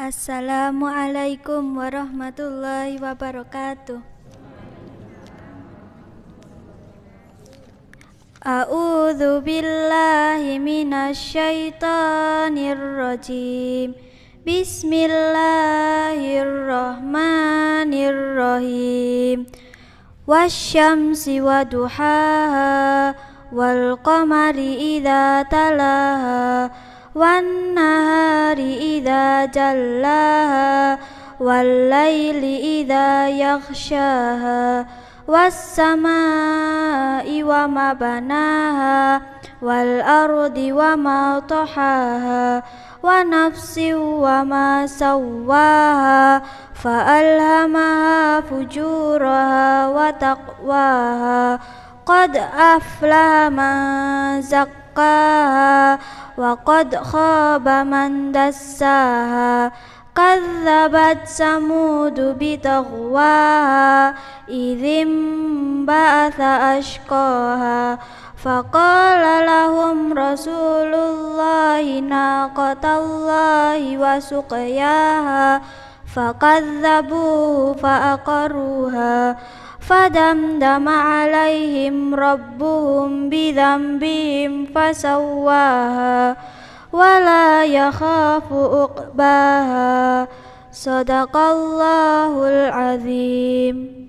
Assalamualaikum warahmatullahi wabarakatuh. A'udzu billahi minasyaitonir rajim. Bismillahirrahmanirrahim. Wasyamsi waduhaha wal qamari idza talaha wan nahari idza jallaha wal laili idza yaghshaha was samaa'i wa ma banaha wal ardi wa ma tahaha wa nafsin wa ma sawwaha fa alhamaha fujuraha wa taqwaha qad aflaha man zakkaha wa qad khaba man dassaha. Kadzabat samudu bitaghwaha idzim ba'atha ashqaha faqala lahum rasulullahi naqatallahi wa suqyaha fakadzabuhu fa'aqaruha fadamdama alaihim rabbuhum bidzambihim fasawwaha wala yakhafu uqbaha. Sadaqallahul azim.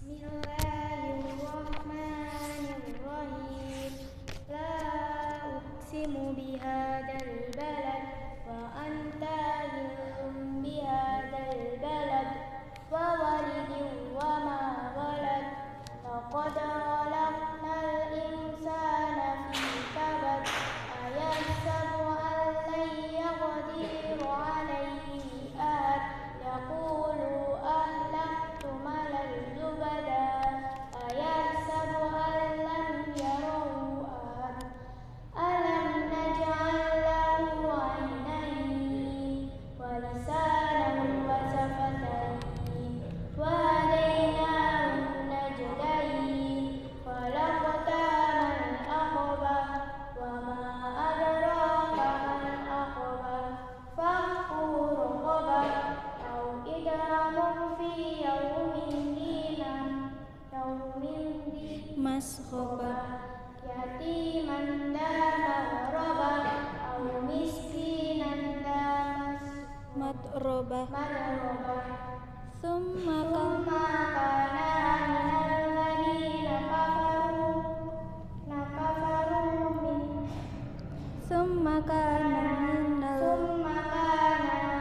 Bismillahirrahmanirrahim. La uqsimu bihadzal balad wa anta hilum bihadzal balad wa walidin wa ma walad laqad khalaqnal insana fi kabad ayahsabu an lan yaqdiru alayhi ahad yaqulu ahlaktu malal zubada ayahsabu an lam yarahu ahad alam naj'al lahu 'ainayni wa lisanan wa shafatayni wa hadaynahu najdayn falaqtahamal aqabah wa ma adraka mal aqabah fakku raqabah aw idhamun fi yawmin masghaba yatiman dha maghroba aw miskinan dha matrobah Summa kana minal ladina kafaru Summa kana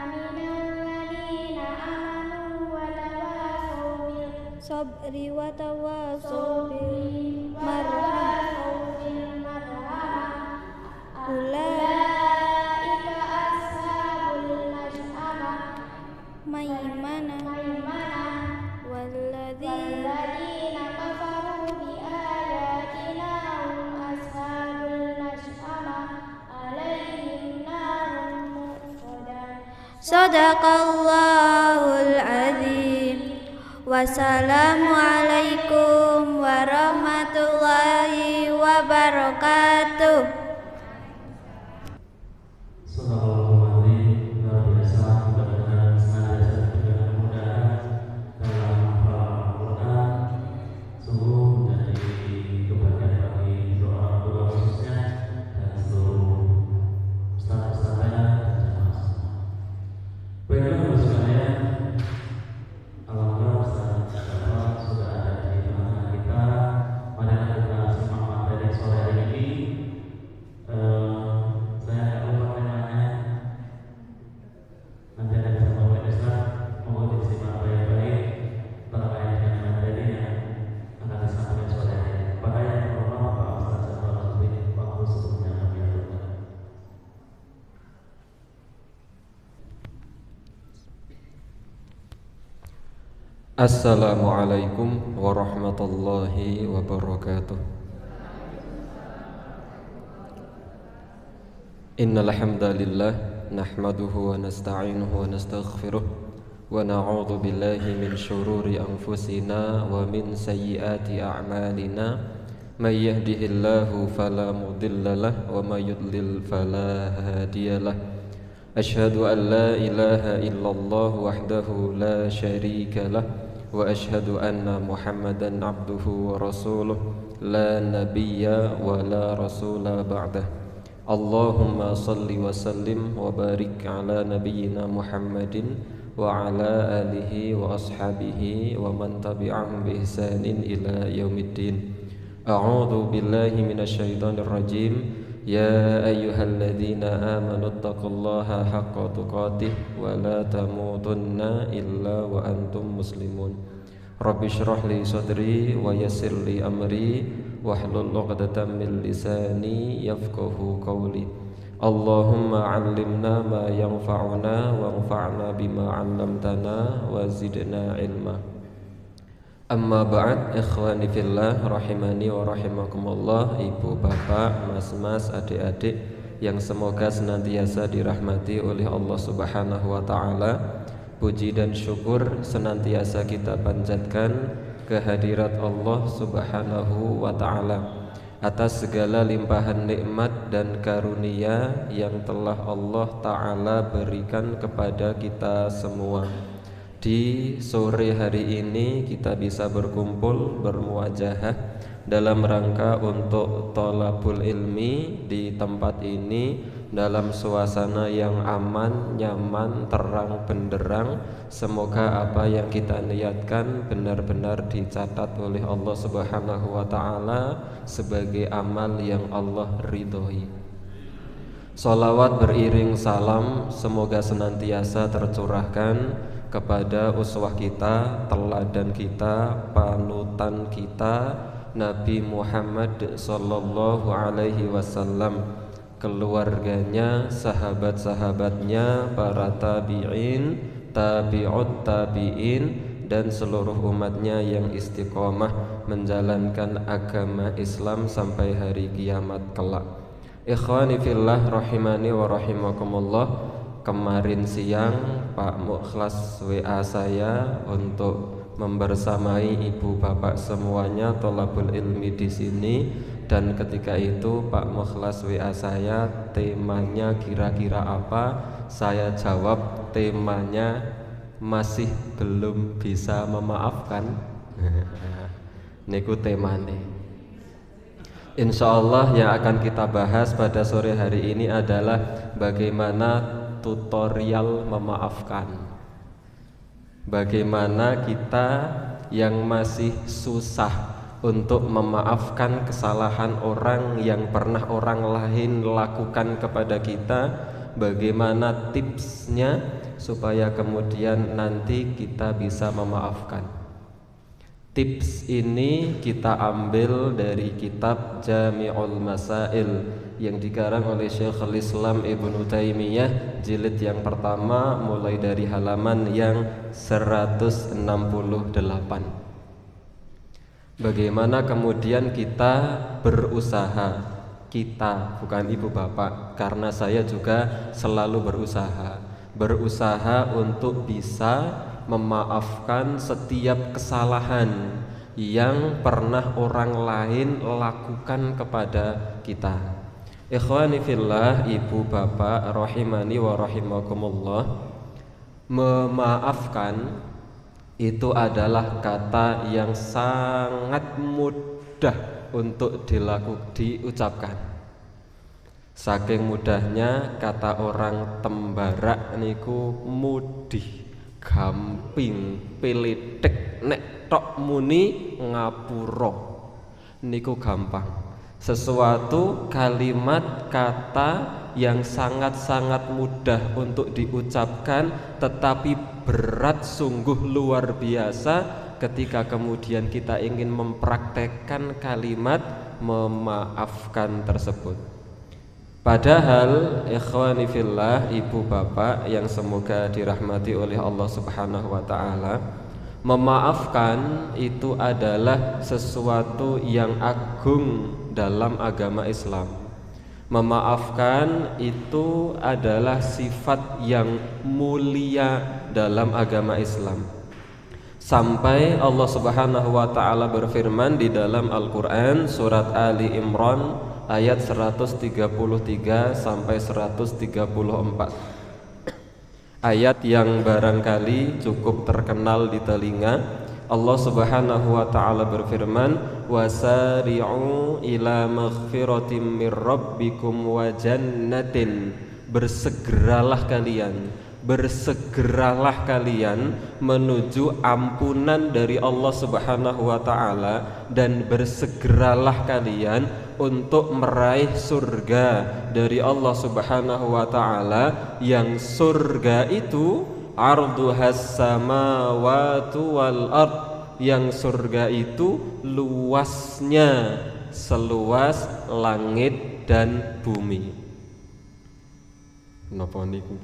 minal ladina amanu wa tawasaw bil sabri wa tawasaw bil marhamah ulaika ashabul mash'amah maimanah walladzina kafaru bi ayatina hum ashabul mash'amah alaihim narun muqadah. Sadaqallahul azim. Wassalamualaikum warahmatullahi wabarakatuh. Assalamualaikum warahmatullahi wabarakatuh. Innal hamdalillah nahmaduhu wa nasta'inuhu wa nastaghfiruh wa na'udzu billahi min shururi anfusina wa min sayyiati a'malina من يهده الله فلا مضل له ومن يضلل فلا هادي له أشهد أن لا إله إلا الله وحده لا شريك له وأشهد أن محمدا عبده ورسوله لا نبي ولا رسول بعده اللهم صل وسلم وبارك على نبينا محمد وعلى آله وأصحابه ومن تبعهم بإحسان إلى يوم الدين أعوذ بالله من الشيطان الرجيم يا أيها الذين آمنوا اتقوا الله حق تقاته ولا تموتن إلا وأنتم مسلمون رب اشرح لي صدري ويسر لي أمري واحلل عقدة من لساني يفقه قولي اللهم علمنا ما ينفعنا وانفعنا بما علمتنا وزدنا علما Amma ba'd, ikhwani fillah, rahimani wa rahimakumullah, ibu bapak, mas-mas, adik-adik yang semoga senantiasa dirahmati oleh Allah subhanahu wa ta'ala. Puji dan syukur senantiasa kita panjatkan kehadirat Allah subhanahu wa ta'ala atas segala limpahan nikmat dan karunia yang telah Allah ta'ala berikan kepada kita semua. Di sore hari ini kita bisa berkumpul bermuajahah dalam rangka untuk thalabul ilmi di tempat ini dalam suasana yang aman, nyaman, terang benderang. Semoga apa yang kita niatkan benar-benar dicatat oleh Allah Subhanahu wa taala sebagai amal yang Allah ridhoi. Salawat beriring salam semoga senantiasa tercurahkan kepada uswah kita, teladan kita, panutan kita, Nabi Muhammad sallallahu alaihi wasallam, keluarganya, sahabat-sahabatnya, para tabi'in, tabi'ut tabi'in, dan seluruh umatnya yang istiqomah menjalankan agama Islam sampai hari kiamat kelak. Ikhwani fillah, rahimani wa rahimakumullah. Kemarin siang Pak Mukhlas WA saya untuk membersamai ibu bapak semuanya thalabul ilmi di sini, dan ketika itu Pak Mukhlas WA saya temanya kira-kira apa. Saya jawab temanya masih belum bisa memaafkan. Niku temane. Insyaallah yang akan kita bahas pada sore hari ini adalah bagaimana tutorial memaafkan. Bagaimana kita yang masih susah untuk memaafkan kesalahan orang yang pernah orang lain lakukan kepada kita, bagaimana tipsnya supaya kemudian nanti kita bisa memaafkan. Tips ini kita ambil dari kitab Jami'ul Masail yang dikarang oleh Syekhul Islam Ibnu Taimiyah, jilid yang pertama mulai dari halaman yang 168. Bagaimana kemudian kita berusaha, kita bukan ibu bapak, karena saya juga selalu berusaha untuk bisa memaafkan setiap kesalahan yang pernah orang lain lakukan kepada kita. Ikhwani fillah, ibu bapak rahimani wa rahimakumullah, memaafkan itu adalah kata yang sangat mudah untuk diucapkan. Saking mudahnya kata orang Tembarak niku mudih, gamping, pilitik, nek tok muni ngapura niku gampang. Sesuatu kalimat kata yang sangat-sangat mudah untuk diucapkan tetapi berat sungguh luar biasa ketika kemudian kita ingin mempraktekkan kalimat memaafkan tersebut. Padahal ikhwani fillah, ibu bapak yang semoga dirahmati oleh Allah Subhanahu wa taala, memaafkan itu adalah sesuatu yang agung dalam agama Islam. Memaafkan itu adalah sifat yang mulia dalam agama Islam. sampai Allah Subhanahu wa taala berfirman di dalam Al-Qur'an surat Ali Imran ayat 133 sampai 134. Ayat yang barangkali cukup terkenal di telinga. Allah Subhanahu wa taala berfirman, wasari'u ila maghfiratin mir rabbikum wa jannatin. Bersegeralah kalian menuju ampunan dari Allah Subhanahu wa taala, dan bersegeralah kalian untuk meraih surga dari Allah Subhanahu wa taala, yang surga itu arduhas samawati wal ard, yang surga itu luasnya seluas langit dan bumi. Napa niku?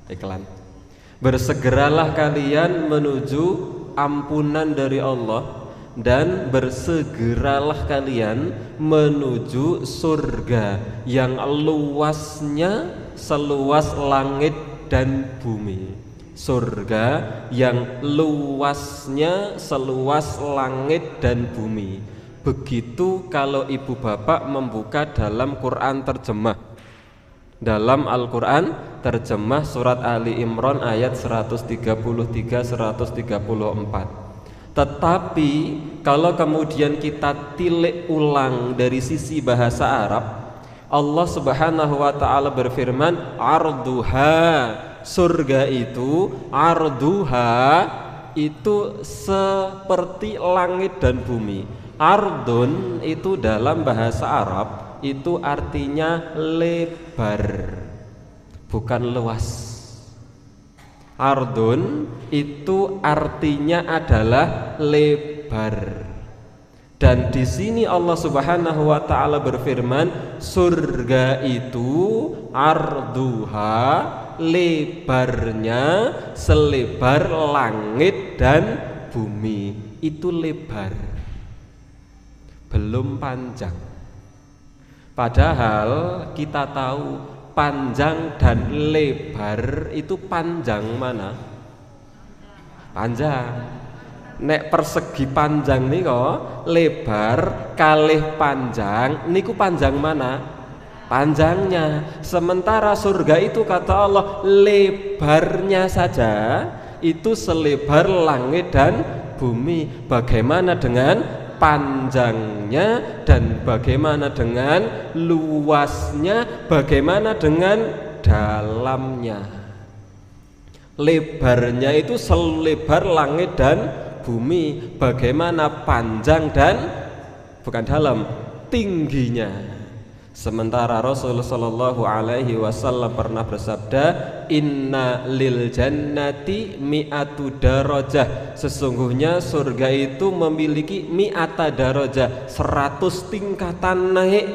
Iklan. Bersegeralah kalian menuju ampunan dari Allah, dan bersegeralah kalian menuju surga yang luasnya seluas langit dan bumi. Surga yang luasnya seluas langit dan bumi. Begitu kalau ibu bapak membuka dalam Quran terjemah, dalam Al-Quran terjemah surat Ali Imran ayat 133-134. Tetapi kalau kemudian kita tilik ulang dari sisi bahasa Arab, Allah Subhanahu wa taala berfirman, arduha, surga itu, arduha itu seperti langit dan bumi. Ardun itu dalam bahasa Arab itu artinya lebar, bukan luas. Ardun itu artinya adalah lebar. Dan di sini Allah Subhanahu wa taala berfirman, surga itu arduha, lebarnya selebar langit dan bumi. Itu lebar, belum panjang. Padahal kita tahu panjang dan lebar itu panjang mana? Panjang. Nek persegi panjang nih kok, lebar kalih panjang niku panjang mana? Panjangnya. Sementara surga itu kata Allah lebarnya saja itu selebar langit dan bumi. Bagaimana dengan panjangnya, dan bagaimana dengan luasnya, bagaimana dengan dalamnya? Lebarnya itu selebar langit dan bumi. Bagaimana panjang dan bukan dalam, tingginya? Sementara Rasulullah Shallallahu Alaihi Wasallam pernah bersabda, Inna lil jannati mi'atu darajah. Sesungguhnya surga itu memiliki mi'ata darajah, 100 tingkatan naik.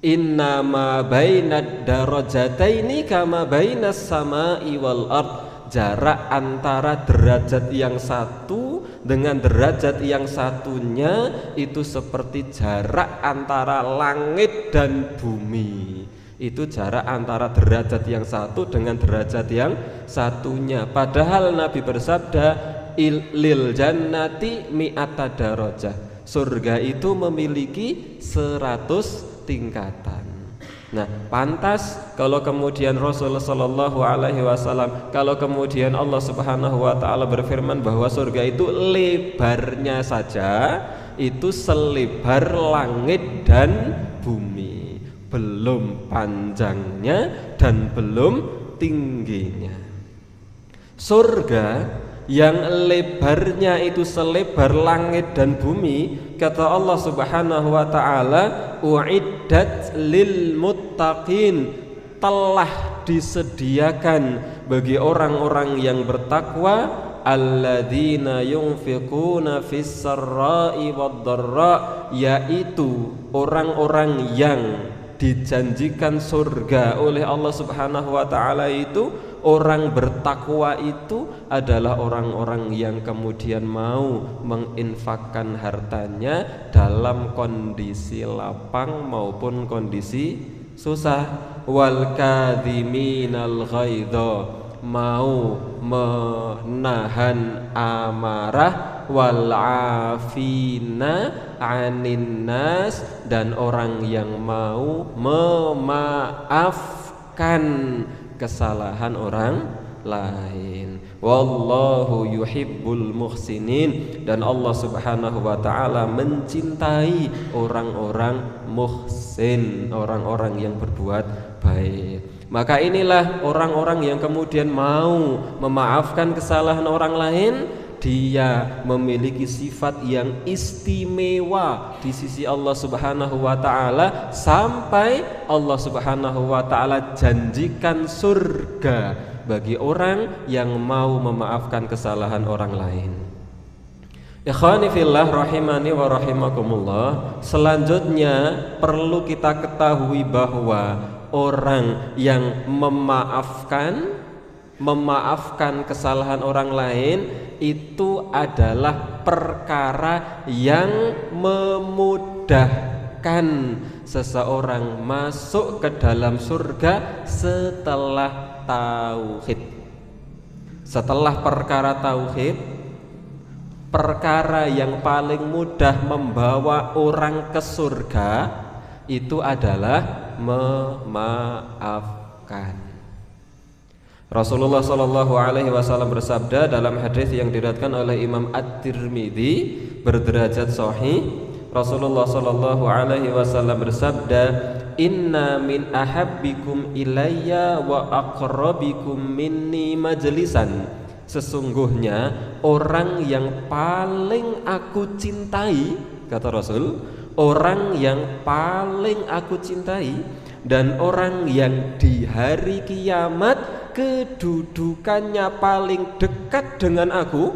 Inna ma bainad darajataini kama bainas sama'i wal ard. Jarak antara derajat yang satu dengan derajat yang satunya itu seperti jarak antara langit dan bumi. Itu jarak antara derajat yang satu dengan derajat yang satunya. Padahal Nabi bersabda, lil jannati mi'ata darajah. Surga itu memiliki 100 tingkatan. Nah, pantas kalau kemudian Rasulullah Shallallahu Alaihi Wasallam, kalau kemudian Allah Subhanahu Wa Taala berfirman bahwa surga itu lebarnya saja itu selebar langit dan bumi, belum panjangnya dan belum tingginya. Surga yang lebarnya itu selebar langit dan bumi, kata Allah Subhanahu wa taala, uiddat lil muttaqin, telah disediakan bagi orang-orang yang bertakwa, alladzina yunfiquna fis sarra'i wad dharra, yaitu orang-orang yang dijanjikan surga oleh Allah Subhanahu wa taala itu. Orang bertakwa itu adalah orang-orang yang kemudian mau menginfakkan hartanya dalam kondisi lapang maupun kondisi susah. Wal kadhiminal ghaidha, mau menahan amarah, wal afina 'anin nas, dan orang yang mau memaafkan kesalahan orang lain. Wallahu yuhibbul muhsinin, dan Allah Subhanahu wa taala mencintai orang-orang muhsin, orang-orang yang berbuat baik. Maka inilah orang-orang yang kemudian mau memaafkan kesalahan orang lain, dia memiliki sifat yang istimewa di sisi Allah Subhanahu wa taala, sampai Allah Subhanahu wa taala janjikan surga bagi orang yang mau memaafkan kesalahan orang lain. Ikhwani fillah rahimani wa rahimakumullah, selanjutnya perlu kita ketahui bahwa orang yang memaafkan kesalahan orang lain itu adalah perkara yang memudahkan seseorang masuk ke dalam surga setelah tauhid. Setelah perkara tauhid, perkara yang paling mudah membawa orang ke surga itu adalah memaafkan. Rasulullah Shallallahu Alaihi Wasallam bersabda dalam hadis yang diriwayatkan oleh Imam At-Tirmidzi berderajat sahih. Rasulullah Shallallahu Alaihi Wasallam bersabda, inna min ahabbikum ilayya wa aqrabikum minni majlisan. Sesungguhnya orang yang paling aku cintai, kata Rasul, orang yang paling aku cintai dan orang yang di hari kiamat kedudukannya paling dekat dengan aku,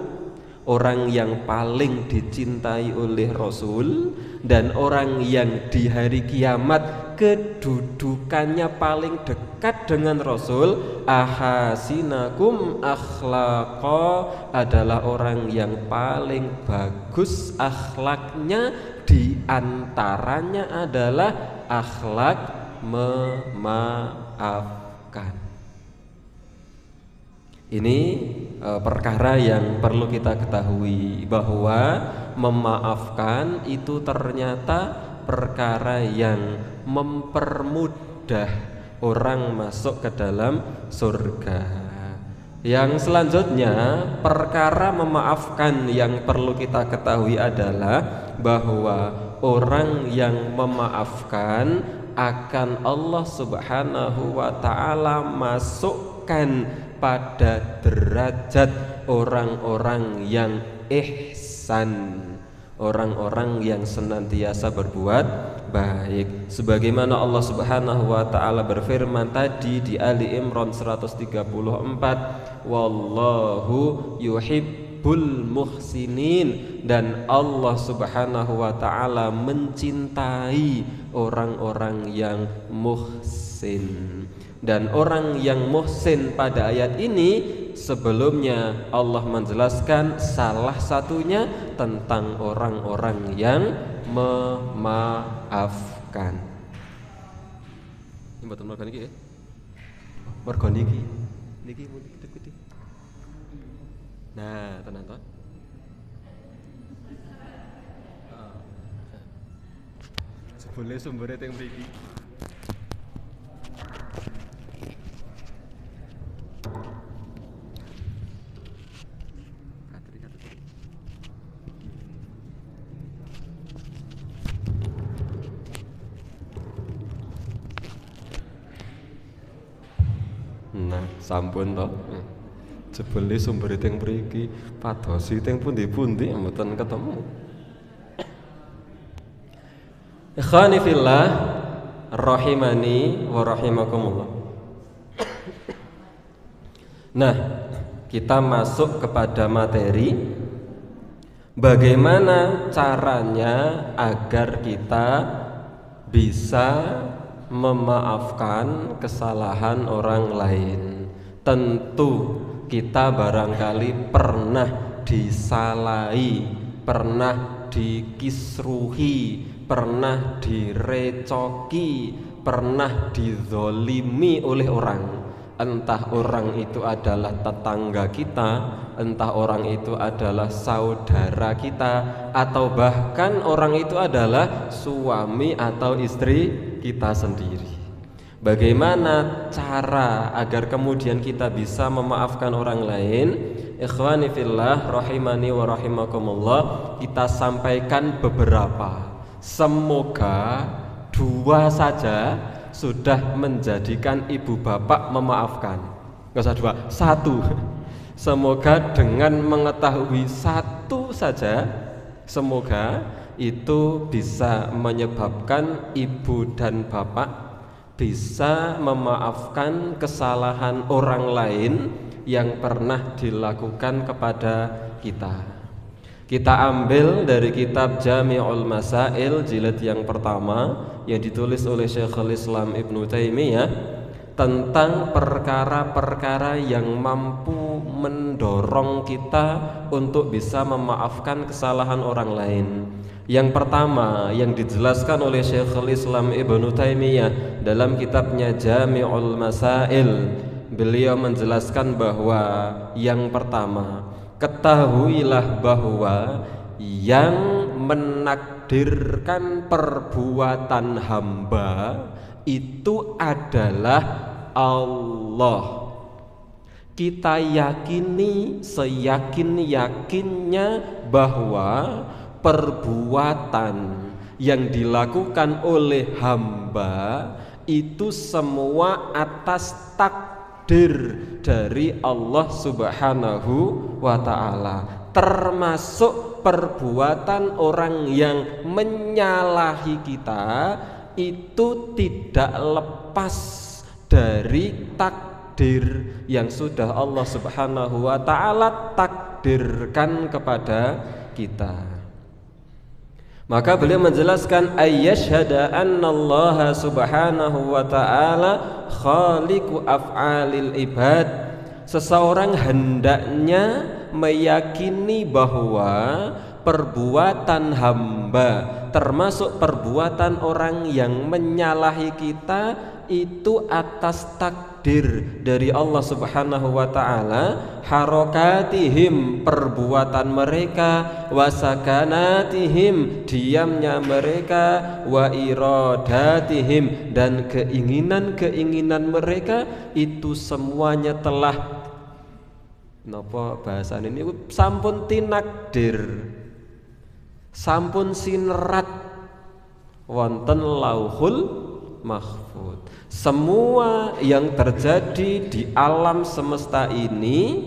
orang yang paling dicintai oleh Rasul dan orang yang di hari kiamat kedudukannya paling dekat dengan Rasul, ahasinakum akhlaqa, adalah orang yang paling bagus akhlaknya, di antaranya adalah akhlak memaafkan. Ini perkara yang perlu kita ketahui, bahwa memaafkan itu ternyata perkara yang mempermudah orang masuk ke dalam surga. Yang selanjutnya, perkara memaafkan yang perlu kita ketahui adalah bahwa orang yang memaafkan akan Allah Subhanahu wa taala masukkan pada derajat orang-orang yang ihsan, orang-orang yang senantiasa berbuat baik. Sebagaimana Allah Subhanahu wa taala berfirman tadi di Ali Imran 134, wallahu yuhibbul muhsinin, dan Allah Subhanahu wa taala mencintai orang-orang yang muhsin. Dan orang yang muhsin pada ayat ini sebelumnya Allah menjelaskan salah satunya tentang orang-orang yang memaafkan. Ini betul mergo niki ya? Mergo niki. Niki pun gede-gede. Nah, tenan to. Sebule sumbere teng mriki. Nah, sampun to. Jebule sumbere teng mriki, padosi teng pundi-pundi mboten ketemu. Ikhwani fillah rahimani wa rahimakumullah. Nah, kita masuk kepada materi bagaimana caranya agar kita bisa memaafkan kesalahan orang lain. Tentu kita barangkali pernah disalahi, pernah dikisruhi, pernah direcoki, pernah dizolimi oleh orang. entah orang itu adalah tetangga kita, entah orang itu adalah saudara kita, atau bahkan orang itu adalah suami atau istri kita sendiri. Bagaimana cara agar kemudian kita bisa memaafkan orang lain? Ikhwani fillah rahimani wa rahimakumullah, kita sampaikan beberapa. Semoga 2 saja sudah menjadikan ibu bapak memaafkan. Nggak usah 2, 1. Semoga dengan mengetahui 1 saja, semoga itu bisa menyebabkan ibu dan bapak bisa memaafkan kesalahan orang lain yang pernah dilakukan kepada kita. Kita ambil dari kitab Jami'ul Masail jilid yang pertama yang ditulis oleh Syekhul Islam Ibnu Taimiyah tentang perkara-perkara yang mampu mendorong kita untuk bisa memaafkan kesalahan orang lain. Yang pertama yang dijelaskan oleh Syekhul Islam Ibnu Taimiyah dalam kitabnya Jami'ul Masail, beliau menjelaskan bahwa yang pertama, ketahuilah bahwa yang menakdirkan perbuatan hamba itu adalah Allah. Kita yakini seyakin-yakinnya bahwa perbuatan yang dilakukan oleh hamba itu semua atas takdir dari Allah Subhanahu wa ta'ala, termasuk perbuatan orang yang menyalahi kita itu tidak lepas dari takdir yang sudah Allah Subhanahu wa ta'ala takdirkan kepada kita. Maka beliau menjelaskan ayyashhada annallaha subhanahu wa ta'ala khaliqu af'alil ibad. Seseorang hendaknya meyakini bahwa perbuatan hamba, termasuk perbuatan orang yang menyalahi kita, itu atas takdir dari Allah Subhanahu wa ta'ala, harokatihim, perbuatan mereka, wasakanatihim, diamnya mereka, wa iradatihim, dan keinginan-keinginan mereka, itu semuanya telah napa bahasan ini sampun tinakdir, sampun sinerat wonten lauhul mahfud. Semua yang terjadi di alam semesta ini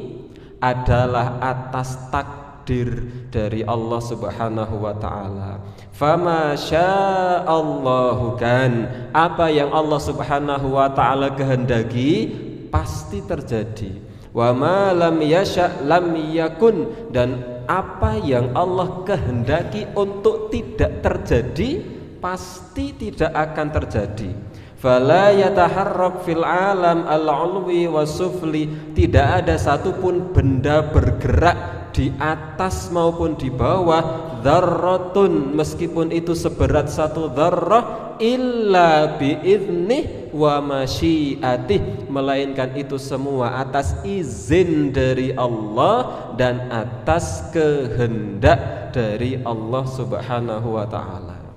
adalah atas takdir dari Allah Subhanahu wa ta'ala. Fama sya'allahu kan, apa yang Allah Subhanahu wa ta'ala kehendaki pasti terjadi. Wa ma lam yasha' lam yakun, dan apa yang Allah kehendaki untuk tidak terjadi pasti tidak akan terjadi. Fala yataharrak fil alam al-ulwi wasufli, tidak ada satupun benda bergerak di atas maupun di bawah, dzarratun, meskipun itu seberat 1 dzarrah, illa biiznih wa masyiatih, melainkan itu semua atas izin dari Allah dan atas kehendak dari Allah Subhanahu wa ta'ala.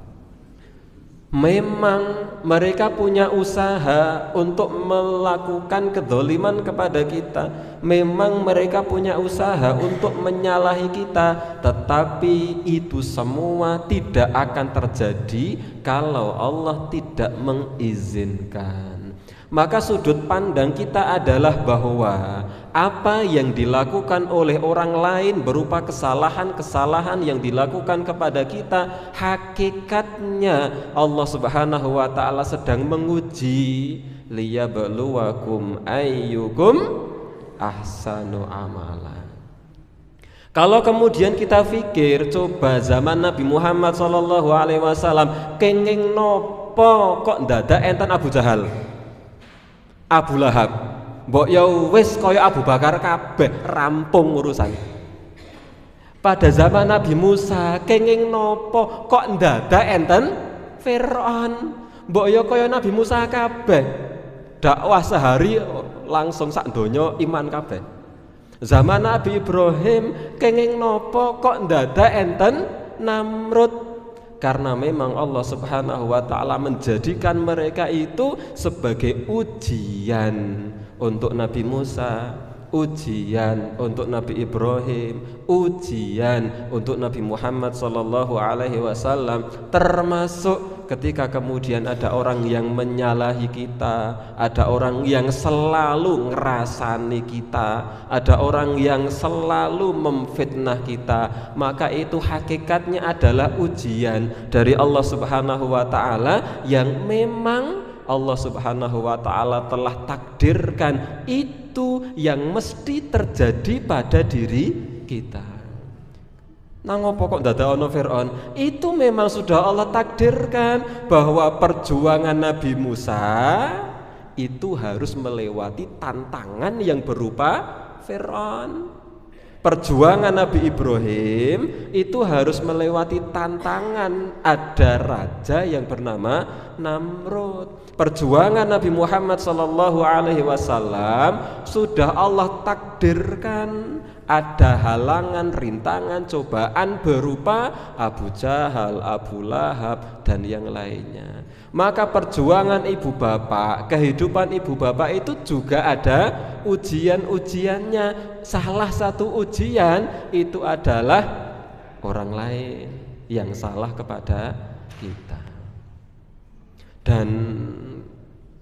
Memang mereka punya usaha untuk melakukan kedzaliman kepada kita, memang mereka punya usaha untuk menyalahi kita, tetapi itu semua tidak akan terjadi kalau Allah tidak mengizinkan. Maka sudut pandang kita adalah bahwa apa yang dilakukan oleh orang lain berupa kesalahan-kesalahan yang dilakukan kepada kita, hakikatnya Allah Subhanahu wa ta'ala sedang menguji, liyabluwakum ayyukum ahsanu amala. Kalau kemudian kita pikir, coba zaman Nabi Muhammad SAW kenging nopo kok ndadak enten Abu Jahal, Abu Lahab, mbok ya wis kaya Abu Bakar kabeh, rampung urusan. Pada zaman Nabi Musa kenging nopo kok ndadak enten Fir'aun, mbok ya kaya Nabi Musa kabeh, dakwah sehari langsung sak donya iman kabeh. Zaman Nabi Ibrahim kenging nopo kok ndadak enten Namrud? Karena memang Allah Subhanahu wa taala menjadikan mereka itu sebagai ujian untuk Nabi Musa, ujian untuk Nabi Ibrahim, ujian untuk Nabi Muhammad sallallahu alaihi wasallam, termasuk ketika kemudian ada orang yang menyalahi kita, ada orang yang selalu ngerasani kita, ada orang yang selalu memfitnah kita, maka itu hakikatnya adalah ujian dari Allah Subhanahu wa taala yang memang Allah Subhanahu wa taala telah takdirkan itu yang mesti terjadi pada diri kita. Nang opo kok dadakno Firaun? Itu memang sudah Allah takdirkan bahwa perjuangan Nabi Musa itu harus melewati tantangan yang berupa Firaun. Perjuangan Nabi Ibrahim itu harus melewati tantangan, ada raja yang bernama Namrud. Perjuangan Nabi Muhammad sallallahu alaihi wasallam sudah Allah takdirkan ada halangan, rintangan, cobaan berupa Abu Jahal, Abu Lahab dan yang lainnya. Maka perjuangan ibu bapak, kehidupan ibu bapak itu juga ada ujian-ujiannya. Salah satu ujian itu adalah orang lain yang salah kepada kita. Dan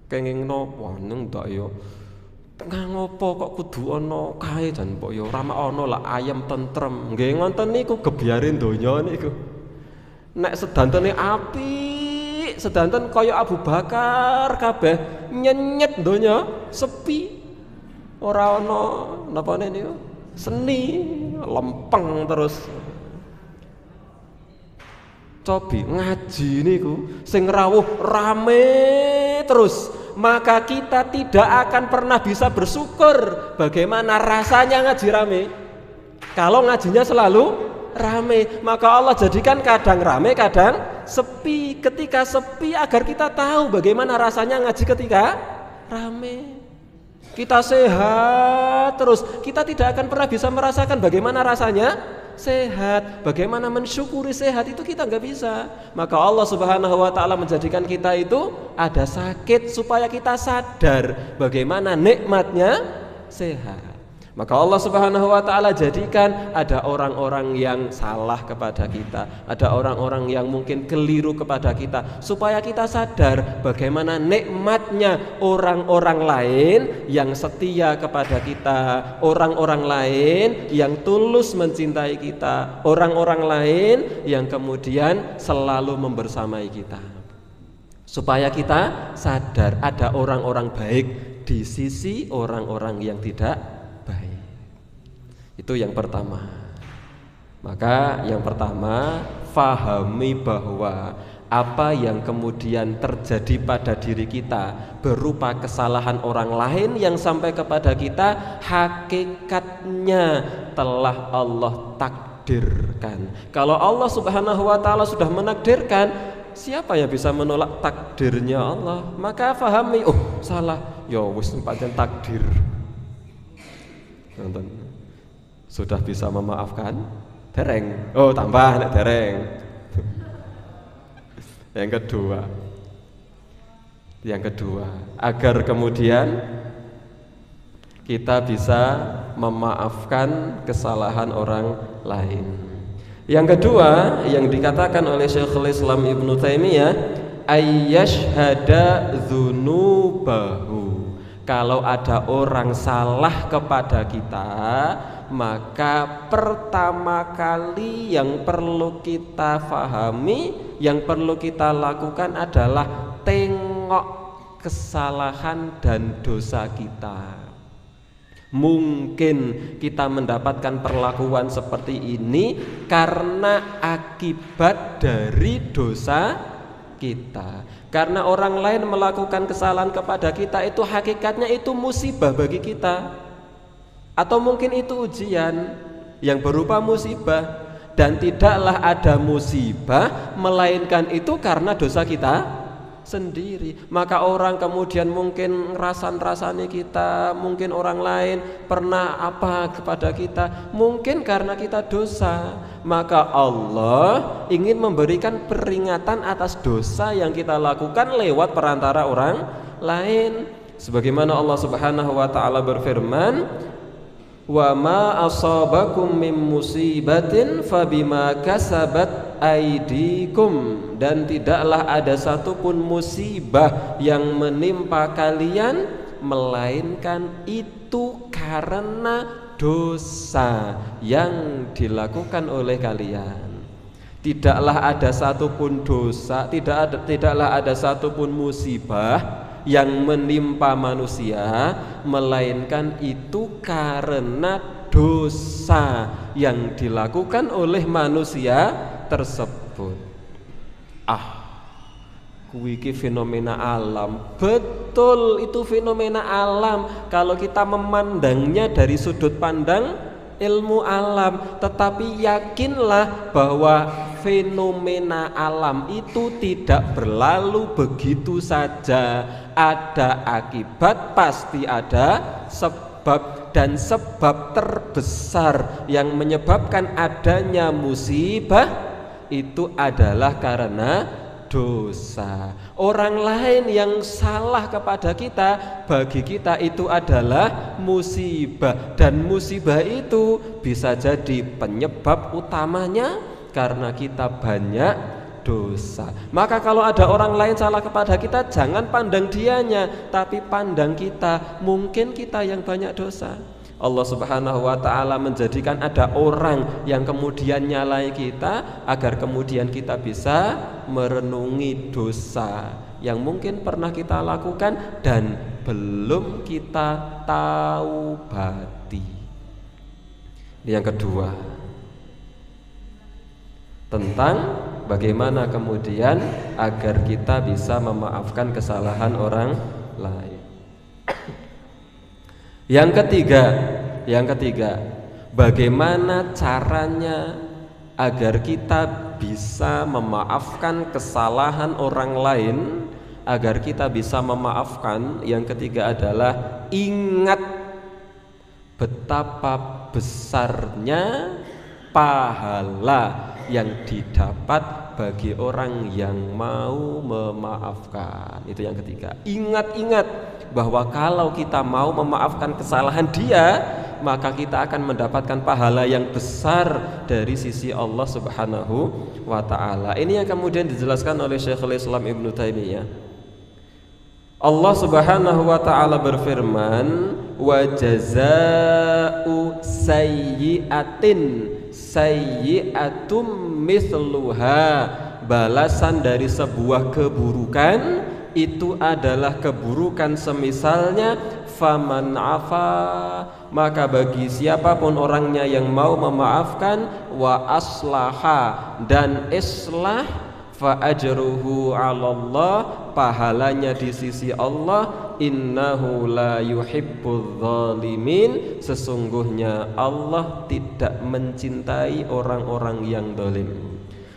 kenging nopo neng ndak yo tengah ngopo kok kudu ana kae jan mbok yo ora ana lah ayam tentrem. Nggih ngonten niku gebiarin donya niku. Nek sedantene apik, sedanten kaya Abu Bakar kabeh nyenyet donya sepi. Ora ana napane niku seni lempeng terus. Cobi ngaji niku sing rawuh rame terus, maka kita tidak akan pernah bisa bersyukur bagaimana rasanya ngaji rame. Kalau ngajinya selalu rame, maka Allah jadikan kadang rame kadang sepi. Ketika sepi agar kita tahu bagaimana rasanya ngaji ketika rame. Kita sehat terus, kita tidak akan pernah bisa merasakan bagaimana rasanya sehat. Bagaimana mensyukuri sehat itu kita nggak bisa. Maka Allah Subhanahu wa taala menjadikan kita itu ada sakit supaya kita sadar bagaimana nikmatnya sehat. Maka Allah Subhanahu wa taala jadikan ada orang-orang yang salah kepada kita, ada orang-orang yang mungkin keliru kepada kita, supaya kita sadar bagaimana nikmatnya orang-orang lain yang setia kepada kita, orang-orang lain yang tulus mencintai kita, orang-orang lain yang kemudian selalu membersamai kita. Supaya kita sadar ada orang-orang baik di sisi orang-orang yang tidak baik. Itu yang pertama. Maka yang pertama, fahami bahwa apa yang kemudian terjadi pada diri kita berupa kesalahan orang lain yang sampai kepada kita, hakikatnya telah Allah takdirkan. Kalau Allah Subhanahu wa taala sudah menakdirkan, siapa yang bisa menolak takdirnya Allah? Maka fahami, oh salah, ya wis pancen takdir. Nonton. Sudah bisa memaafkan? Dereng. Oh, tambah nek dereng. Yang kedua, agar kemudian kita bisa memaafkan kesalahan orang lain. Yang kedua, yang dikatakan oleh Syekhul Islam Ibnu Taimiyah, ayyashhada dzunubahu. Kalau ada orang salah kepada kita, maka pertama kali yang perlu kita fahami, yang perlu kita lakukan adalah tengok kesalahan dan dosa kita. Mungkin kita mendapatkan perlakuan seperti ini karena akibat dari dosa kita. Karena orang lain melakukan kesalahan kepada kita, itu hakikatnya itu musibah bagi kita. Atau mungkin itu ujian yang berupa musibah. Dan tidaklah ada musibah melainkan itu karena dosa kita sendiri. Maka orang kemudian mungkin ngerasan-rasani kita, mungkin orang lain pernah apa kepada kita, mungkin karena kita dosa. Maka Allah ingin memberikan peringatan atas dosa yang kita lakukan lewat perantara orang lain. Sebagaimana Allah Subhanahu wa taala berfirman, wa ma asabakum min musibatin fabima kasabat aidikum, dan tidaklah ada satupun musibah yang menimpa kalian melainkan itu karena dosa yang dilakukan oleh kalian. Tidaklah ada satupun dosa, tidaklah ada satupun musibah yang menimpa manusia melainkan itu karena dosa yang dilakukan oleh manusia tersebut. Kuwi fenomena alam. Betul, itu fenomena alam kalau kita memandangnya dari sudut pandang ilmu alam. Tetapi yakinlah bahwa fenomena alam itu tidak berlalu begitu saja. Ada akibat, pasti ada sebab, dan sebab terbesar yang menyebabkan adanya musibah itu adalah karena dosa. Orang lain yang salah kepada kita, bagi kita itu adalah musibah, dan musibah itu bisa jadi penyebab utamanya karena kita banyak dosa. Maka kalau ada orang lain salah kepada kita, jangan pandang dianya, tapi pandang kita. Mungkin kita yang banyak dosa. Allah Subhanahu wa ta'ala menjadikan ada orang yang kemudian nyalai kita agar kemudian kita bisa merenungi dosa yang mungkin pernah kita lakukan dan belum kita taubati. Yang kedua, tentang bagaimana kemudian agar kita bisa memaafkan kesalahan orang lain. Yang ketiga, bagaimana caranya agar kita bisa memaafkan kesalahan orang lain, agar kita bisa memaafkan. Yang ketiga adalah ingat betapa besarnya pahala yang didapat bagi orang yang mau memaafkan. Itu yang ketiga. Ingat bahwa kalau kita mau memaafkan kesalahan dia, maka kita akan mendapatkan pahala yang besar dari sisi Allah Subhanahu wa ta'ala. Ini yang kemudian dijelaskan oleh Syekhul Islam Ibnu Taimiyah. Allah Subhanahu wa ta'ala berfirman, wa jazaa'u sayyi'atum mithluha, balasan dari sebuah keburukan itu adalah keburukan semisalnya. Faman afa, maka bagi siapapun orangnya yang mau memaafkan, wa aslaha, dan islah, fa ajruhu 'alallah, pahalanya di sisi Allah. Innahu la yuhibbudz zalimin, sesungguhnya Allah tidak mencintai orang-orang yang zalim.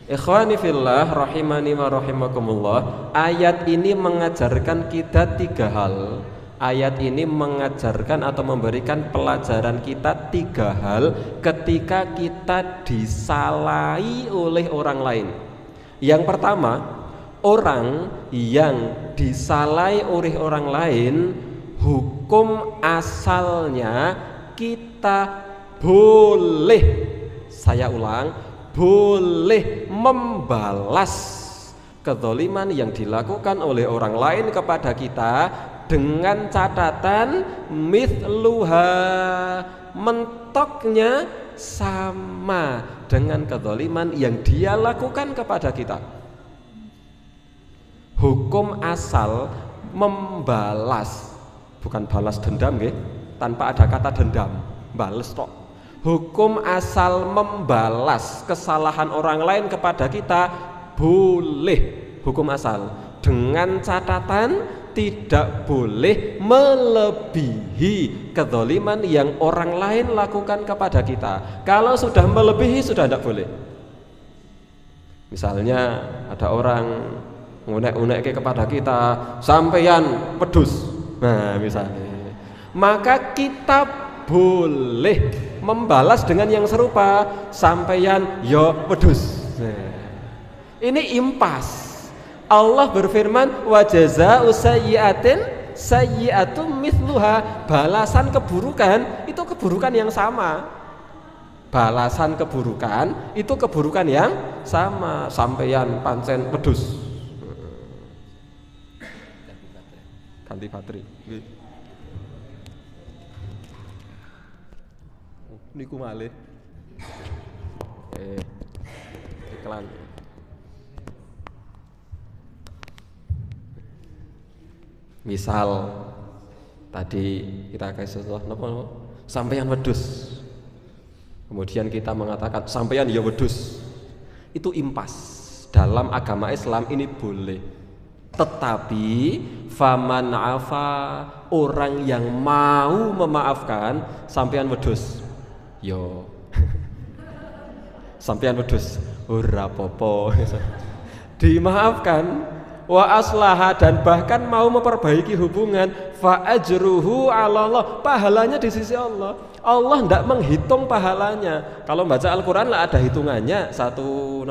Ikhwani fillah rahimani wa rahimakumullah, ayat ini mengajarkan kita tiga hal. Ayat ini mengajarkan atau memberikan pelajaran kita tiga hal ketika kita disalahi oleh orang lain. Yang pertama, orang yang disalahi oleh orang lain, hukum asalnya kita boleh, saya ulang, boleh membalas kezaliman yang dilakukan oleh orang lain kepada kita dengan catatan mithluha, mentoknya sama dengan kezaliman yang dia lakukan kepada kita. Hukum asal membalas, bukan balas dendam nggih, tanpa ada kata dendam, balas tok. Hukum asal membalas kesalahan orang lain kepada kita boleh, hukum asal, dengan catatan tidak boleh melebihi kezaliman yang orang lain lakukan kepada kita. Kalau sudah melebihi sudah tidak boleh. Misalnya ada orang ngunek-unekke kepada kita, sampeyan pedus. Nah, misalnya. Maka kita boleh membalas dengan yang serupa, sampeyan yo pedus. Nah, ini impas. Allah berfirman, wa jazaa'u sayyi'atin sayyi'atun mithluha. Balasan keburukan itu keburukan yang sama. Balasan keburukan itu keburukan yang sama. Sampeyan pancen pedus. Ganti baterai. Niku malih. Iklan. Misal tadi kita kasih contoh napa sampeyan wedhus. Kemudian kita mengatakan sampeyan ya wedhus. Itu impas. Dalam agama Islam ini boleh. Tetapi faman afa, orang yang mau memaafkan, sampeyan wedhus. Yo. Sampeyan wedhus. Ora apa-apa. Dimaafkan. Wa aslaha, dan bahkan mau memperbaiki hubungan, fa ajruhu 'ala Allah, pahalanya di sisi Allah. Allah tidak menghitung pahalanya. Kalau baca Al-Quran lah ada hitungannya, satu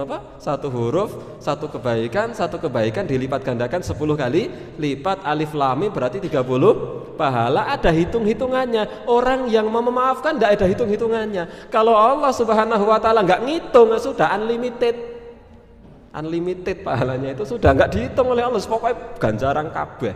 huruf, satu kebaikan dilipat gandakan 10 kali lipat alif lam mim berarti 30 pahala, ada hitung-hitungannya. Orang yang mau memaafkan tidak ada hitung-hitungannya. Kalau Allah Subhanahu wa taala nggak ngitung, sudah unlimited pahalanya, itu sudah nggak dihitung oleh Allah, pokoknya ganjaran kabeh.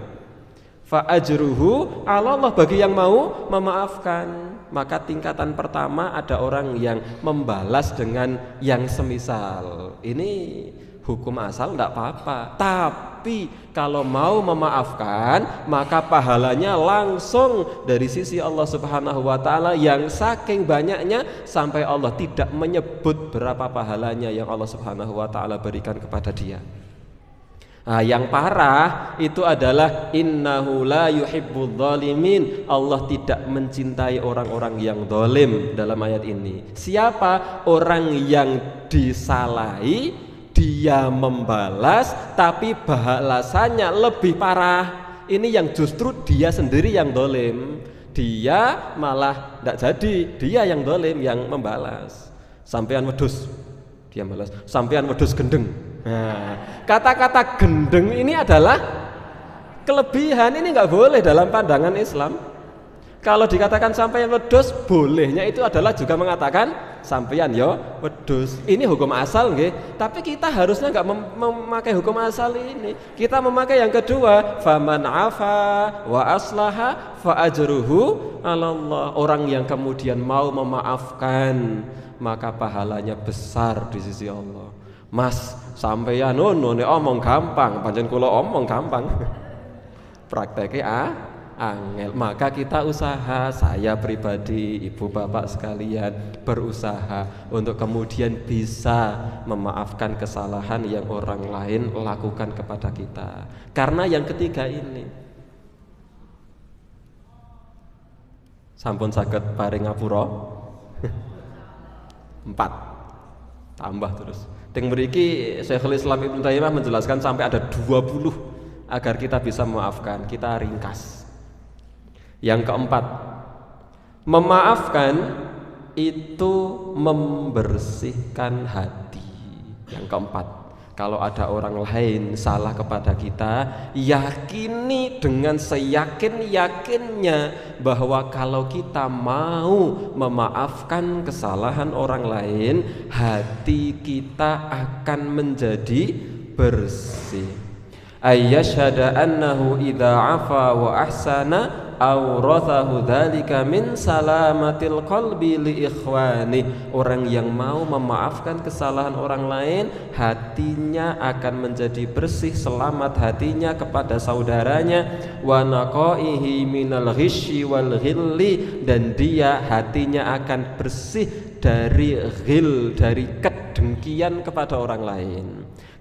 Fa ajruhu 'ala Allah, bagi yang mau memaafkan. Maka tingkatan pertama ada orang yang membalas dengan yang semisal. Ini hukum asal enggak apa-apa. Tapi kalau mau memaafkan, maka pahalanya langsung dari sisi Allah Subhanahu wa taala yang saking banyaknya sampai Allah tidak menyebut berapa pahalanya yang Allah Subhanahu wa taala berikan kepada dia. Nah, yang parah itu adalah innahu la yuhibbudz zalimin. Allah tidak mencintai orang-orang yang zalim dalam ayat ini. Siapa? Orang yang disalahi, dia membalas, tapi balasannya lebih parah. Ini yang justru dia sendiri yang zalim. Dia malah tidak jadi, dia yang zalim yang membalas. Sampean wedhus, dia balas. Sampean wedhus gendeng. Nah, kata-kata gendeng ini adalah kelebihan, ini nggak boleh dalam pandangan Islam. Kalau dikatakan sampeyan wedhus, bolehnya itu adalah juga mengatakan sampeyan yo wedhus. Ini hukum asal nggih, tapi kita harusnya nggak memakai hukum asal ini. Kita memakai yang kedua, faman afa wa aslaha fa ajruhu 'ala Allah. Orang yang kemudian mau memaafkan, maka pahalanya besar di sisi Allah. Mas, sampeyan ngono nek omong gampang, pancen kula omong gampang. Prakteknya angel. Maka kita usaha, saya pribadi, ibu bapak sekalian berusaha untuk kemudian bisa memaafkan kesalahan yang orang lain lakukan kepada kita. Karena yang ketiga ini sampun saged paring ngapura 4 tambah terus. Teng mriki Syekhul Islam Ibnu Taimiyah menjelaskan sampai ada 20 agar kita bisa memaafkan. Kita ringkas. Yang keempat, memaafkan itu membersihkan hati. Yang keempat, kalau ada orang lain salah kepada kita, yakini dengan seyakin-yakinnya bahwa kalau kita mau memaafkan kesalahan orang lain, hati kita akan menjadi bersih. Ayyashhada annahu idza afa wa ahsana awrathahu dzalika min salamatil qalbi li ikhwani. Orang yang mau memaafkan kesalahan orang lain, hatinya akan menjadi bersih, selamat hatinya kepada saudaranya, wa naqaihi minal ghisyi wal ghilli, dan dia hatinya akan bersih dari ghil, dari kedengkian kepada orang lain.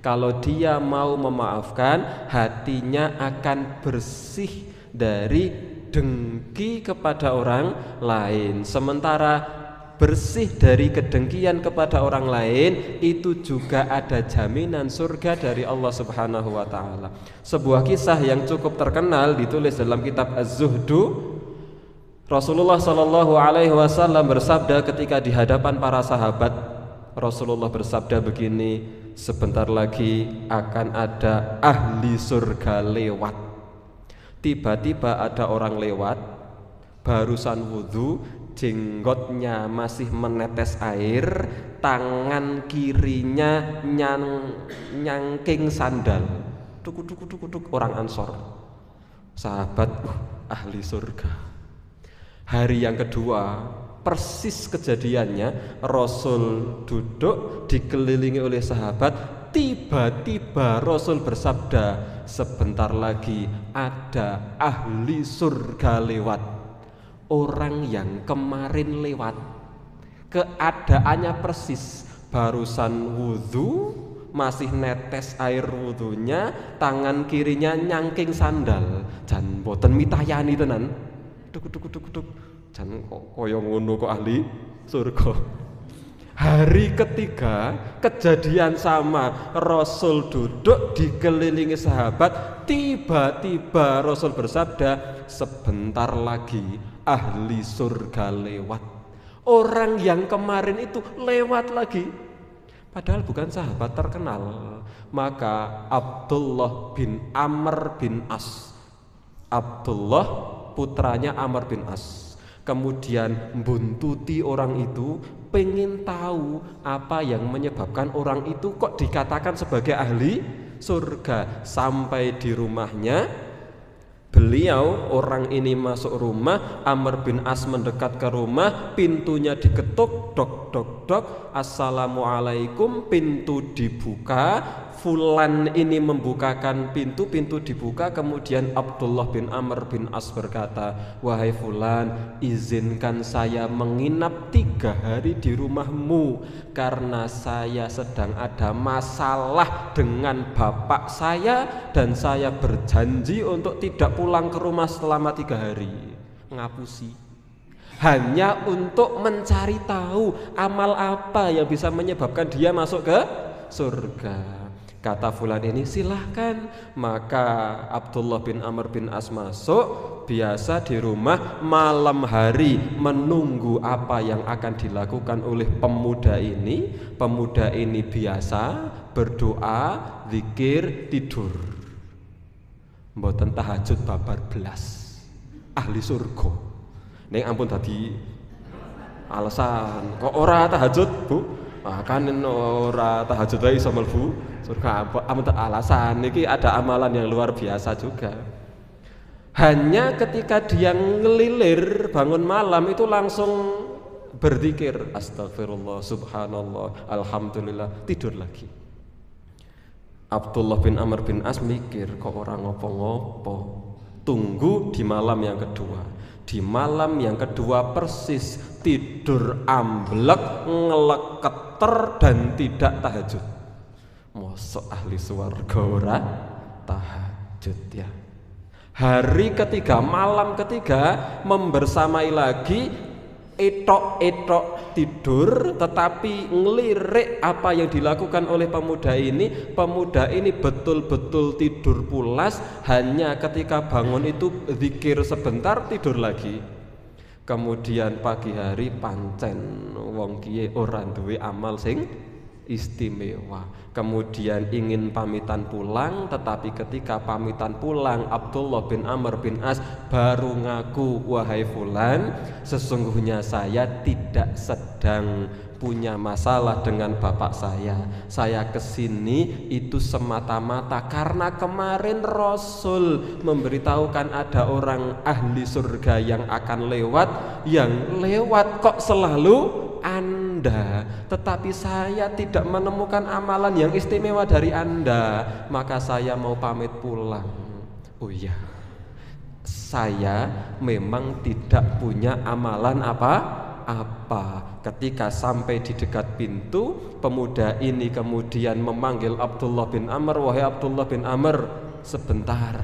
Kalau dia mau memaafkan, hatinya akan bersih dari dengki kepada orang lain. Sementara bersih dari kedengkian kepada orang lain, itu juga ada jaminan surga dari Allah Subhanahu wa taala. Sebuah kisah yang cukup terkenal ditulis dalam kitab Az-Zuhdu. Rasulullah Shallallahu alaihi wasallam bersabda ketika di hadapan para sahabat, Rasulullah bersabda begini, sebentar lagi akan ada ahli surga lewat. Tiba-tiba ada orang lewat, barusan wudhu, jenggotnya masih menetes air, tangan kirinya nyangking sandal. Tuk, orang Ansor. Sahabat, ahli surga. Hari yang kedua, persis kejadiannya, Rasul duduk dikelilingi oleh sahabat. Tiba-tiba Rasul bersabda, sebentar lagi ada ahli surga lewat. Orang yang kemarin lewat, keadaannya persis, barusan wudhu, masih netes air wudhunya, tangan kirinya nyangking sandal. Jan boten mitayani tenan. Duk. Jan koyo ngono kok ahli surga. Hari ketiga kejadian sama, Rasul duduk dikelilingi sahabat. Tiba-tiba Rasul bersabda, sebentar lagi ahli surga lewat. Orang yang kemarin itu lewat lagi, padahal bukan sahabat terkenal. Maka Abdullah bin Amr bin As, Abdullah putranya Amr bin As, kemudian buntuti orang itu, pengen tahu apa yang menyebabkan orang itu kok dikatakan sebagai ahli surga. Sampai di rumahnya beliau, orang ini masuk rumah, Amr bin As mendekat ke rumah, pintunya diketuk, dok, assalamualaikum, pintu dibuka. Fulan ini membukakan pintu dibuka. Kemudian Abdullah bin Amr bin As berkata, wahai Fulan, izinkan saya menginap 3 hari di rumahmu, karena saya sedang ada masalah dengan bapak saya, dan saya berjanji untuk tidak pulang ke rumah selama 3 hari. Ngapusi, hanya untuk mencari tahu amal apa yang bisa menyebabkan dia masuk ke surga. Kata fulan ini, silahkan. Maka Abdullah bin Amr bin As masuk, biasa di rumah malam hari menunggu apa yang akan dilakukan oleh pemuda ini. Pemuda ini biasa berdoa, zikir, tidur. Mboten tahajud babar belas. Ahli surga. Ning ampun tadi alasan kok ora tahajud, Bu? Kan ora tahajud wae iso mlebu surga. Ampun alasan niki ada amalan yang luar biasa juga. Hanya ketika dia ngelilir bangun malam itu langsung berzikir, astagfirullah, subhanallah, alhamdulillah, tidur lagi. Abdullah bin Amr bin As mikir, kok orang ngopo-ngopo. Tunggu di malam yang kedua. Di malam yang kedua persis tidur amblek, ngeleketer dan tidak tahajud. Mosok ahli swarga ora tahajud ya. Hari ketiga, malam ketiga membersamai lagi, etok-etok tidur, tetapi ngelirik apa yang dilakukan oleh pemuda ini. Pemuda ini betul-betul tidur pulas, hanya ketika bangun itu zikir sebentar, tidur lagi. Kemudian pagi hari pancen wong kiye ora duwe amal sing istimewa. Kemudian ingin pamitan pulang, tetapi ketika pamitan pulang Abdullah bin Amr bin As baru ngaku, wahai fulan, sesungguhnya saya tidak sedang punya masalah dengan bapak saya kesini itu semata-mata karena kemarin Rasul memberitahukan ada orang ahli surga yang akan lewat, yang lewat kok selalu Anda, tetapi saya tidak menemukan amalan yang istimewa dari Anda, maka saya mau pamit pulang. Oh iya, saya memang tidak punya amalan apa-apa. Ketika sampai di dekat pintu, pemuda ini kemudian memanggil Abdullah bin Amr, wahai Abdullah bin Amr, sebentar.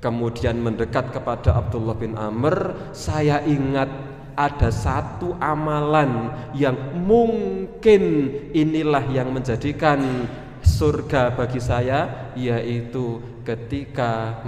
Kemudian mendekat kepada Abdullah bin Amr, saya ingat ada satu amalan yang mungkin inilah yang menjadikan surga bagi saya, yaitu ketika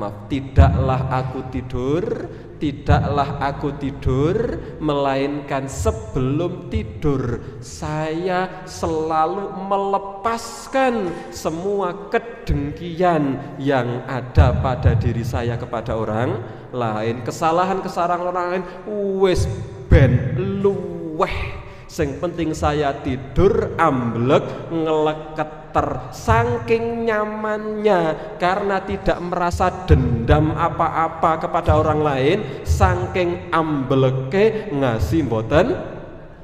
tidaklah aku tidur melainkan sebelum tidur saya selalu melepaskan semua kedengkian yang ada pada diri saya kepada orang lain, kesalahan-kesalahan orang lain wis ben luweh. Sing penting saya tidur amblek ngeleketer saking nyamannya, karena tidak merasa dendam apa-apa kepada orang lain, saking ambleke ngasih mboten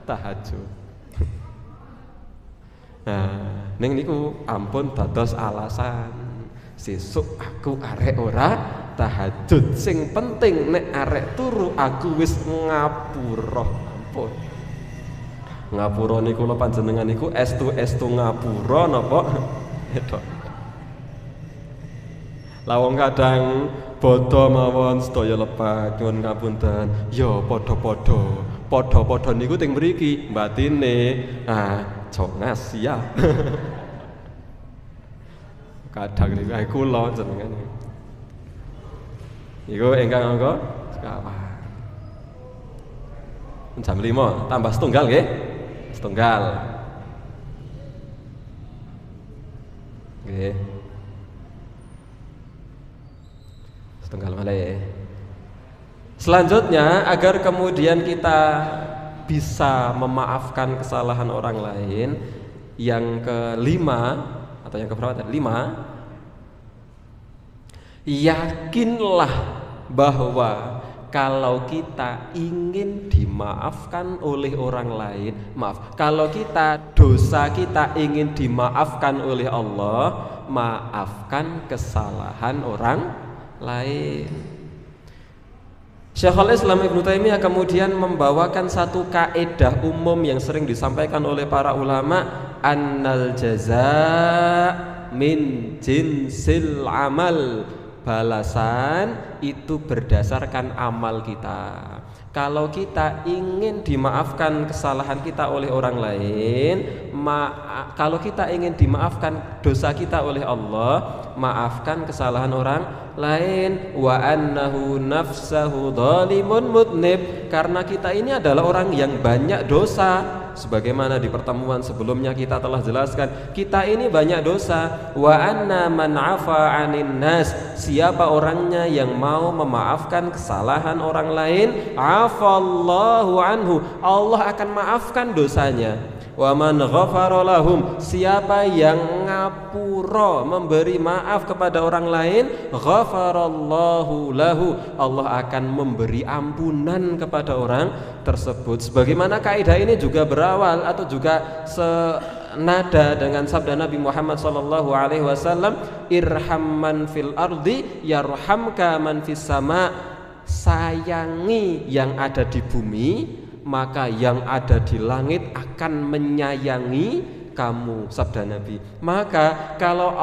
tahajud. Nah, ning niku ampun dados alasan sesuk aku arek ora tahajud. Sing penting nek arek turu aku wis ngapura. Ampun. Ngapura niku lho panjenengan niku estu ngapura napa? Etok. Lawang kadang bodho mawon sedaya lepat nyuwun ngapunten. Ya padha-padha niku teng mriki batine. Jongas ya. Kadang niku kula jenengan. Iku ingkang angka sekawan. Jam 5 tambah setunggal nggih? Setunggal. Nggih. Setunggal malih. Selanjutnya, agar kemudian kita bisa memaafkan kesalahan orang lain, yang kelima atau yang keberapa tadi? 5. Yakinlah bahwa kalau kita ingin dimaafkan oleh orang lain, kalau dosa kita ingin dimaafkan oleh Allah, maafkan kesalahan orang lain. Syekhul Islam Ibnu Taimiyah kemudian membawakan satu kaidah umum yang sering disampaikan oleh para ulama, annal jazaa min jinsil amal. Balasan itu berdasarkan amal kita. Kalau kita ingin dimaafkan kesalahan kita oleh orang lain, kalau kita ingin dimaafkan dosa kita oleh Allah, maafkan kesalahan orang lain. Wa annahu nafsahu dhalimun mudnib, karena kita ini adalah orang yang banyak dosa. Sebagaimana di pertemuan sebelumnya kita telah jelaskan, kita ini banyak dosa. Wa anna man afa 'anin nas, siapa orangnya yang mau memaafkan kesalahan orang lain, afallahu anhu, Allah akan maafkan dosanya. Wa man ghafara lahum, siapa yang ngapura memberi maaf kepada orang lain, ghafarallahu lahu, Allah akan memberi ampunan kepada orang tersebut. Sebagaimana kaidah ini juga berawal atau juga senada dengan sabda Nabi Muhammad SAW, irham man fil ardi yarhamka man fis sama, sayangi yang ada di bumi, maka yang ada di langit akan menyayangi kamu, sabda Nabi. Maka kalau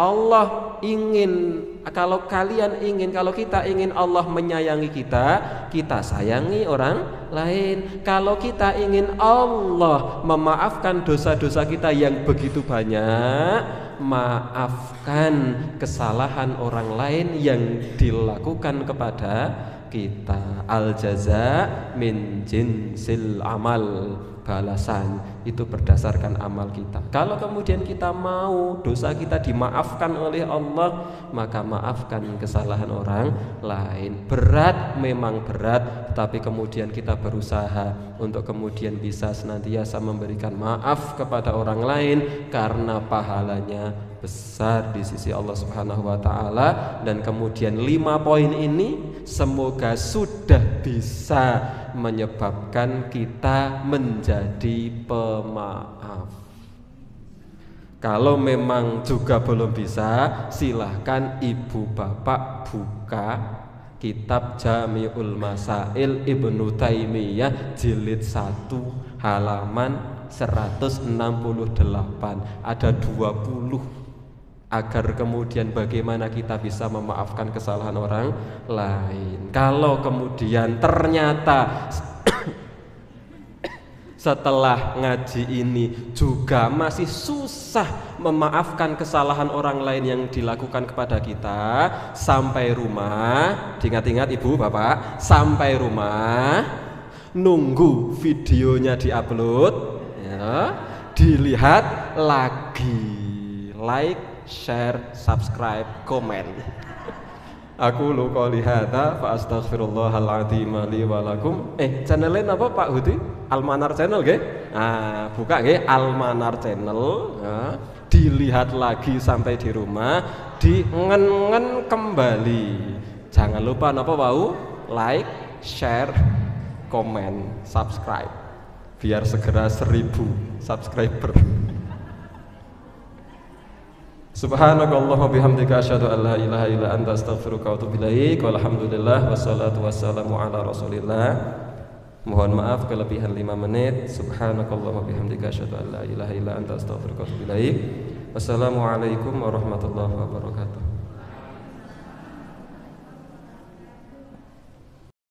kita ingin Allah menyayangi kita, kita sayangi orang lain. Kalau kita ingin Allah memaafkan dosa-dosa kita yang begitu banyak, maafkan kesalahan orang lain yang dilakukan kepada kita. Al jaza min jinsil amal, balasan itu berdasarkan amal kita. Kalau kemudian kita mau dosa kita dimaafkan oleh Allah, maka maafkan kesalahan orang lain. Berat, memang berat, tapi kemudian kita berusaha untuk kemudian bisa senantiasa memberikan maaf kepada orang lain, karena pahalanya besar di sisi Allah Subhanahu wa taala. Dan kemudian 5 poin ini semoga sudah bisa menyebabkan kita menjadi pemaaf. Kalau memang juga belum bisa, silahkan ibu bapak buka kitab Jami'ul Masail Ibnu Taimiyah jilid 1 halaman 168. Ada 20 agar kemudian bagaimana kita bisa memaafkan kesalahan orang lain. Kalau kemudian ternyata setelah ngaji ini juga masih susah memaafkan kesalahan orang lain yang dilakukan kepada kita, sampai rumah, diingat-ingat ibu bapak, sampai rumah nunggu videonya diupload ya, dilihat lagi, like, share, subscribe, komen. Aku lu qouli hadza fa astaghfirullahaladzim li wa lakum. Channelnya apa Pak Hudi? Almanar Channel nggih? Nah, buka nggih Almanar Channel ya. Dilihat lagi sampai di rumah, diengen-engen kembali. Jangan lupa napa wau? Like, share, komen, subscribe. Biar segera 1000 subscriber. Subhanakallahumma bihamdika asyhadu an la ilaha illa anta astaghfiruka wa atubu ilaik. Walhamdulillah wassalatu wassalamu ala Rasulillah. Mohon maaf kelebihan 5 menit. Subhanakallahumma bihamdika asyhadu an la ilaha illa anta astaghfiruka wa atubu ilaik. Wassalamualaikum warahmatullahi wabarakatuh.